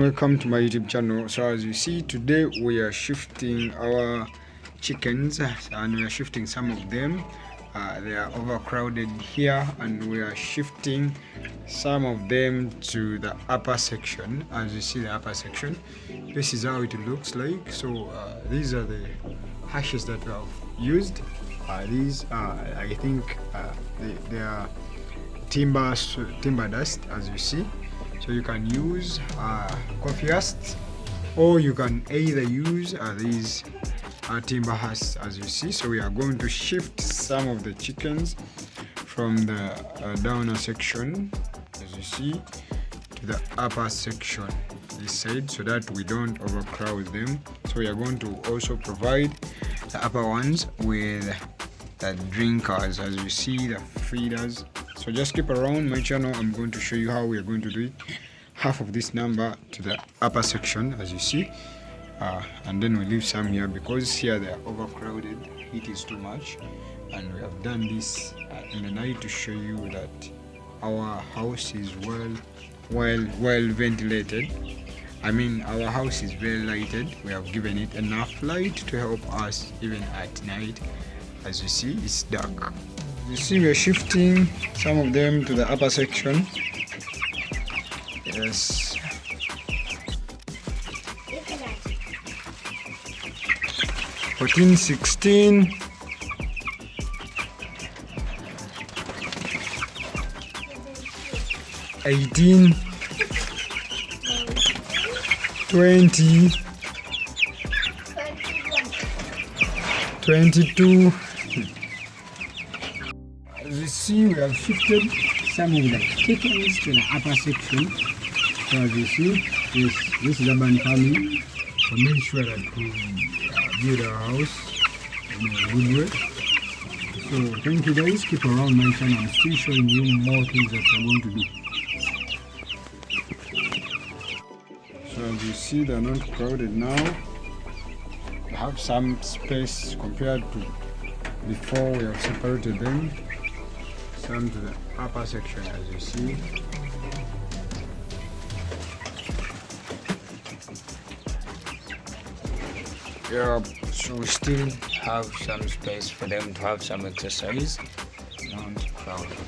welcome to my YouTube channel. So as you see, today we are shifting our chickens and we are shifting some of them. They are overcrowded here, and we are shifting some of them to the upper section. As you see, the upper section, this is how it looks like. So these are the hashes that we have used. These I think they are timber dust, as you see. So you can use coffee husks, or you can either use these timber husks, as you see. So we are going to shift some of the chickens from the downer section, as you see, to the upper section this side, so that we don't overcrowd them. So we are going to also provide the upper ones with the drinkers, as you see, the feeders. So just keep around my channel. I'm going to show you how we are going to do it. Half of this number to the upper section, as you see, and then we leave some here because here they are overcrowded. Heat is too much, and we have done this in the night to show you that our house is well ventilated. I mean, our house is very lighted. We have given it enough light to help us even at night. As you see, it's dark. You see, we are shifting some of them to the upper section. Yes. 14, 16. 18. 20. 22. As you see, we have shifted some of the chickens to the upper section. So as you see, this is urban farming. So make sure that we build our house in a good way. So thank you guys, keep around my channel. I'm still showing you more things that I'm going to do. So as you see, they're not crowded now. They have some space compared to before we have separated them. Some to the upper section, as you see. Yeah, so we still have some space for them to have some exercise, not crowded.